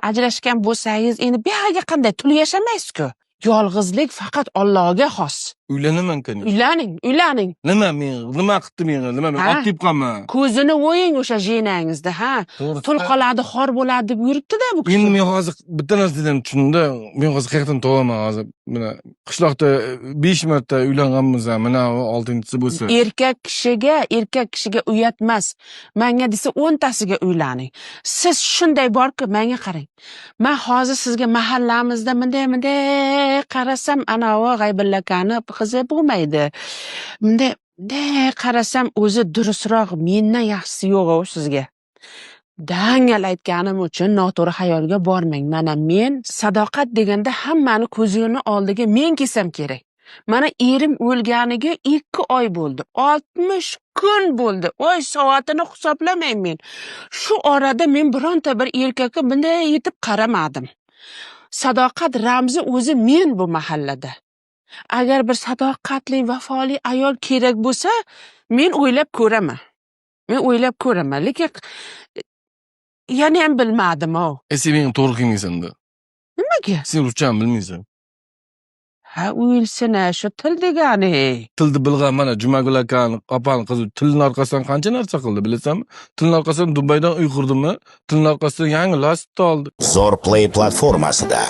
Ajrashgan bo'lsangiz, endi bu yerga qanday tul yashamaysiz-ku. Yolg'izlik faqat Allohga xos. Uylanaman qani. Uylaning. Nima qildim men? Nima men otib qolman. Ko'zini o'ying o'sha jenangizda, ha. Tul qoladi, xor bo'ladi deb yuribdi-da bu kishi. Endi men hozir bitta narsadan tushundim. Men hozir qayerdan topaman hozir? Mana qishloqda 5 marta uylanganmiz, mana 6-si bo'lsa. Erkak kishiga uyatmas. Menga desa 10 tasiga uylaning. Siz shunday borku, menga qarang. Men hozir sizga mahallamizda bunday qarasam, anavi g'aybillakani qizi bo'lmaydi. Bunday qarasam o'zi durustroq, mendan yaxshisi yo'q sizga. Dangal aytganim uchun noto'g'ri xayolga bormang. Mana men sadoqat deganda hammani ko'zini oldiga men kelsam kerak. Mana erim o'lganiga 2 oy bo'ldi. 60 kun bo'ldi. Oy soatini hisoblamang men. Shu orada men bironta bir erkakka bunday yetib qaramadim. Sadoqat ramzi o'zi men bu mahallada. Agar bir sadoqatli, vafoli ayol kerak bo'lsa, men o'ylab ko'raman. Lekin yana ham bilmadim-o. Sen meni to'g'ri qilmaysan-da. Nimaga? Sen ruschani bilmaysan. Ha, o'yilsana, shu til degani. Tilni bilgan mana Jumagul akani opani qizi tilning orqasidan qancha narsa qildi, bilasanmi? Tilning orqasidan Dubaydan uy qurdimi? Tilning orqasidan yangi lastik oldi. Zo'r Play platformasida